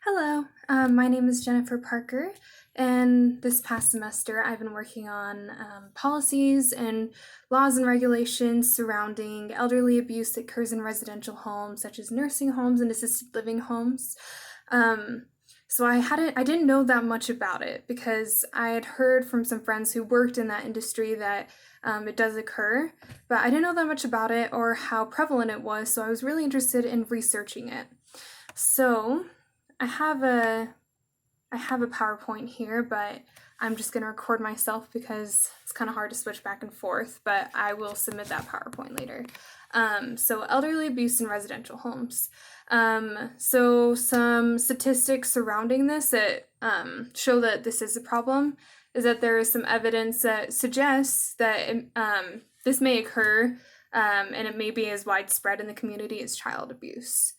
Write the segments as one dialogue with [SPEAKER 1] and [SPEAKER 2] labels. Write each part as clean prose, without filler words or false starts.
[SPEAKER 1] Hello, my name is Jennifer Parker, and this past semester I've been working on policies and laws and regulations surrounding elderly abuse that occurs in residential homes, such as nursing homes and assisted living homes. Um, so I didn't know that much about it because I had heard from some friends who worked in that industry that it does occur, but I didn't know that much about it or how prevalent it was. So I was really interested in researching it. So I have a I have a PowerPoint here, but I'm just going to record myself because it's kind of hard to switch back and forth, but I will submit that PowerPoint later. So elderly abuse in residential homes. So some statistics surrounding this that show that this is a problem is that there is some evidence that suggests that this may occur, and it may be as widespread in the community as child abuse.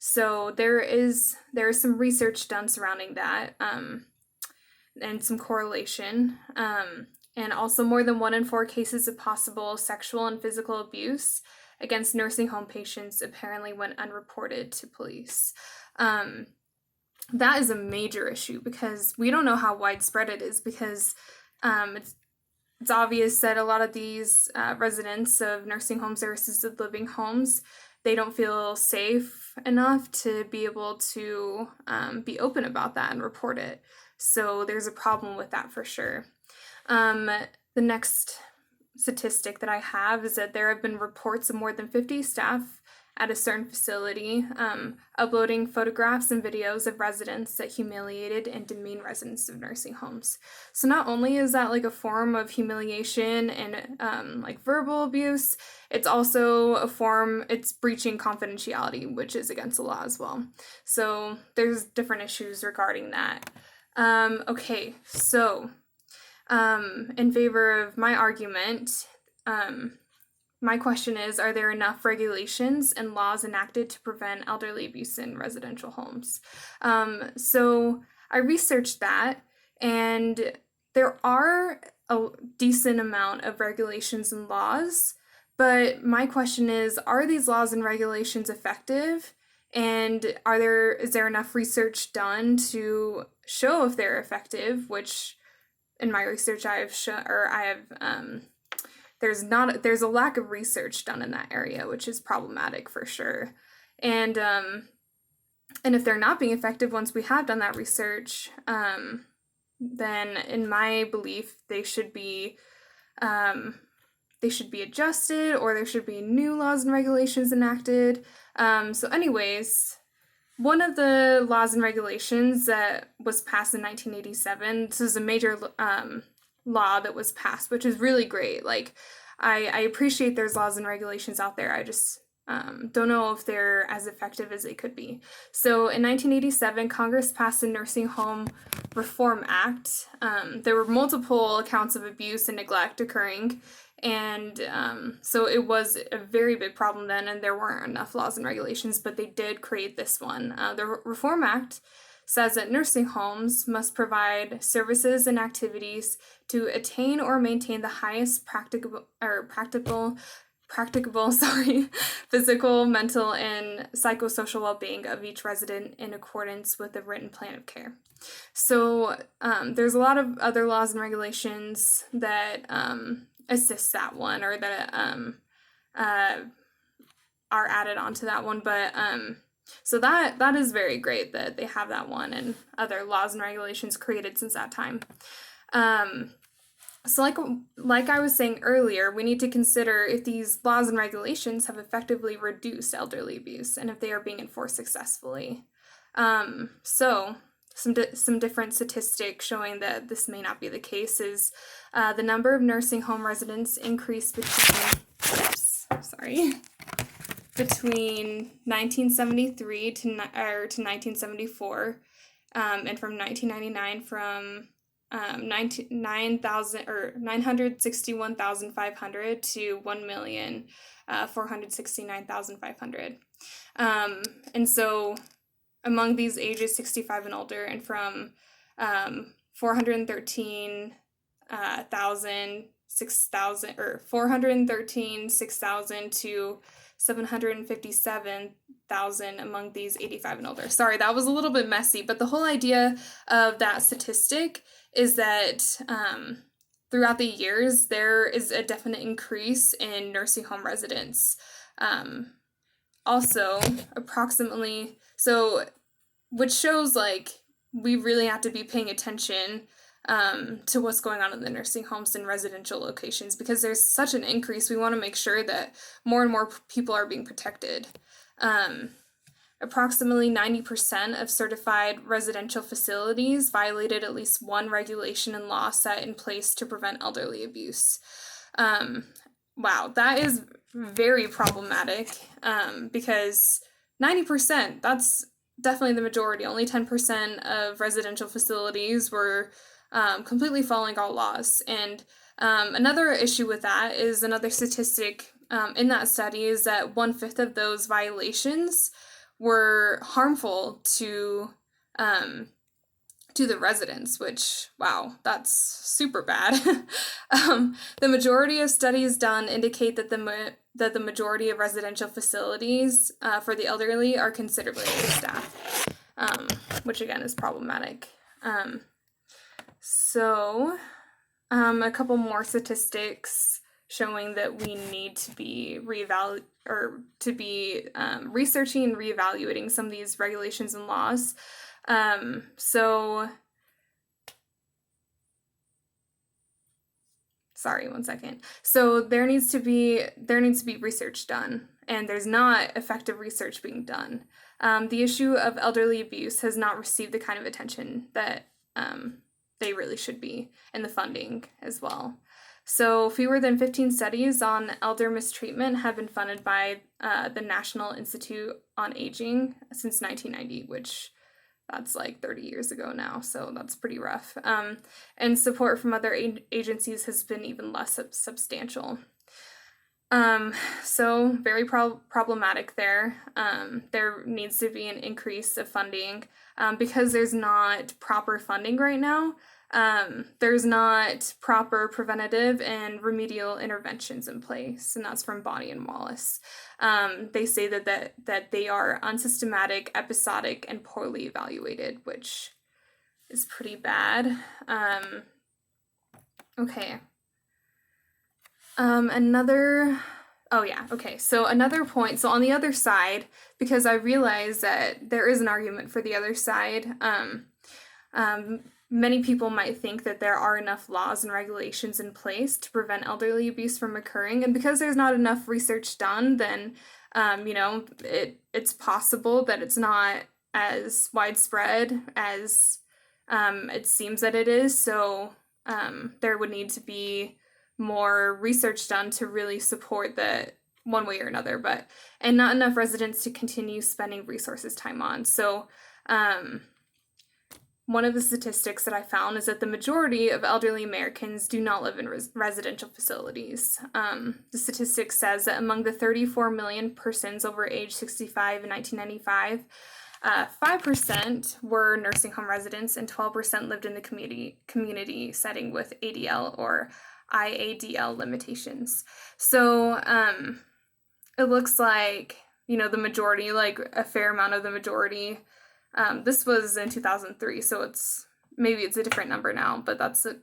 [SPEAKER 1] So there is some research done surrounding that, and some correlation, and also more than 1 in 4 cases of possible sexual and physical abuse against nursing home patients apparently went unreported to police. Um, that is a major issue because we don't know how widespread it is because it's obvious that a lot of these residents of nursing homes or assisted living homes, they don't feel safe enough to be able to be open about that and report it. So there's a problem with that for sure. The next statistic that I have is that there have been reports of more than 50 staff at a certain facility uploading photographs and videos of residents that humiliated and demeaned residents of nursing homes. So not only is that like a form of humiliation and like verbal abuse, it's also a form, it's breaching confidentiality, which is against the law as well. So there's different issues regarding that. Okay, so in favor of my argument, my question is, are there enough regulations and laws enacted to prevent elderly abuse in residential homes? So I researched that, and there are a decent amount of regulations and laws, but my question is, are these laws and regulations effective? And is there enough research done to show if they're effective, which in my research I have shown, or I have there's a lack of research done in that area, which is problematic for sure. And if they're not being effective once we have done that research, then in my belief they should be adjusted, or there should be new laws and regulations enacted. So anyways, one of the laws and regulations that was passed in 1987, this is a major law that was passed, which is really great. Like, I appreciate there's laws and regulations out there. I just don't know if they're as effective as they could be. So in 1987, Congress passed the Nursing Home Reform Act. There were multiple accounts of abuse and neglect occurring, and so it was a very big problem then, and there weren't enough laws and regulations, but they did create this one. The Reform Act says that nursing homes must provide services and activities to attain or maintain the highest practicable physical, mental, and psychosocial well-being of each resident in accordance with a written plan of care. So there's a lot of other laws and regulations that assist that one, or that are added onto that one, but so that is very great that they have that one and other laws and regulations created since that time. So like I was saying earlier, we need to consider if these laws and regulations have effectively reduced elderly abuse and if they are being enforced successfully. So some different statistics showing that this may not be the case is the number of nursing home residents increased between 1973 to 1974, and from 1999 from 961,500 to 1,469,500. And so among these ages 65 and older, and from 413,000 6,000 to 757,000 among these 85 and older. Sorry, that was a little bit messy, but the whole idea of that statistic is that throughout the years, there is a definite increase in nursing home residents. Also, approximately, so, which shows like we really have to be paying attention to what's going on in the nursing homes and residential locations because there's such an increase. We want to make sure that more and more people are being protected. Approximately 90% of certified residential facilities violated at least one regulation and law set in place to prevent elderly abuse. Wow, that is very problematic because 90%, that's definitely the majority. Only 10% of residential facilities were completely following all laws. And another issue with that is another statistic in that study is that 1/5 of those violations were harmful to the residents, which, wow, that's super bad. The majority of studies done indicate that the majority of residential facilities for the elderly are considerably understaffed, which again is problematic. A couple more statistics showing that we need to be researching and reevaluating some of these regulations and laws. Sorry, one second. So there needs to be research done, and there's not effective research being done. The issue of elderly abuse has not received the kind of attention that they really should be, and the funding as well. So fewer than 15 studies on elder mistreatment have been funded by the National Institute on Aging since 1990, which that's like 30 years ago now, so that's pretty rough. And support from other agencies has been even less substantial. So very problematic there. There needs to be an increase of funding because there's not proper funding right now. There's not proper preventative and remedial interventions in place, and that's from Bonney and Wallace. They say that they are unsystematic, episodic, and poorly evaluated, which is pretty bad. Okay. So another point, so on the other side, because I realize that there is an argument for the other side, many people might think that there are enough laws and regulations in place to prevent elderly abuse from occurring, and because there's not enough research done, then, it's possible that it's not as widespread as it seems that it is, so there would need to be more research done to really support that one way or another, and not enough residents to continue spending resources time on. So one of the statistics that I found is that the majority of elderly Americans do not live in residential facilities. The statistic says that among the 34 million persons over age 65 in 1995, 5% were nursing home residents and 12% lived in the community setting with ADL or IADL limitations. So it looks like, the majority, like a fair amount of the majority, this was in 2003, so maybe it's a different number now, but that's the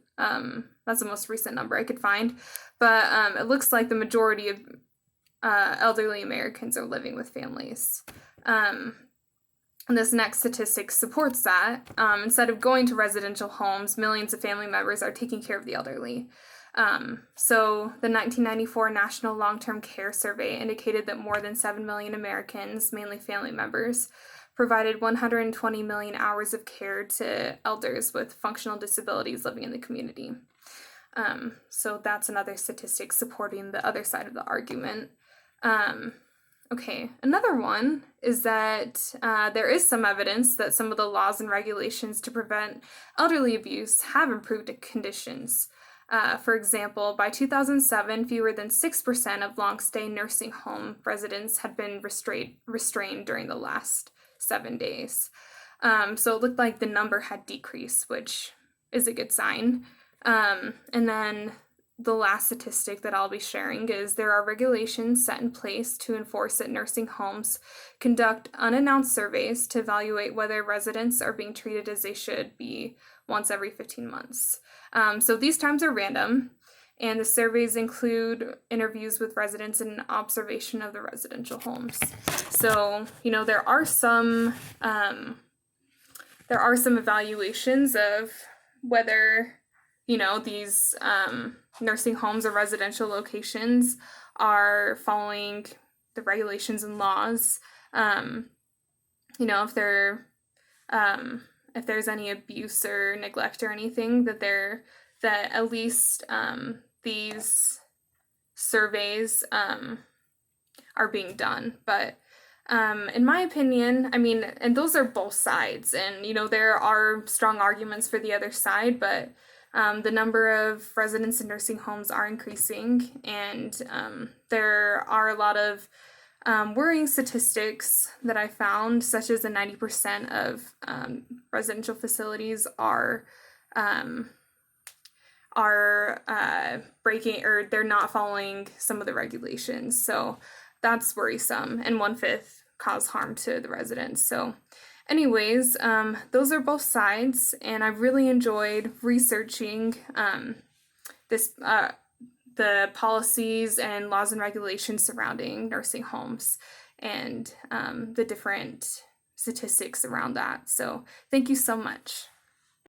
[SPEAKER 1] most recent number I could find. But it looks like the majority of elderly Americans are living with families. And this next statistic supports that. Instead of going to residential homes, millions of family members are taking care of the elderly. So the 1994 National Long-Term Care Survey indicated that more than 7 million Americans, mainly family members, provided 120 million hours of care to elders with functional disabilities living in the community. So that's another statistic supporting the other side of the argument. Okay, another one is that there is some evidence that some of the laws and regulations to prevent elderly abuse have improved conditions. For example, by 2007, fewer than 6% of long-stay nursing home residents had been restrained during the last 7 days. So it looked like the number had decreased, which is a good sign. And then the last statistic that I'll be sharing is there are regulations set in place to enforce that nursing homes conduct unannounced surveys to evaluate whether residents are being treated as they should be once every 15 months. So these times are random, and the surveys include interviews with residents and observation of the residential homes. So, there are some evaluations of whether, these nursing homes or residential locations are following the regulations and laws. If they're if there's any abuse or neglect or anything, that at least these surveys are being done. But in my opinion, and those are both sides, and there are strong arguments for the other side, but the number of residents in nursing homes are increasing, and there are a lot of worrying statistics that I found, such as 90% of residential facilities are breaking, or they're not following some of the regulations. So that's worrisome, and 1/5 cause harm to the residents. So anyways, those are both sides, and I've really enjoyed researching the policies and laws and regulations surrounding nursing homes, and the different statistics around that. So thank you so much.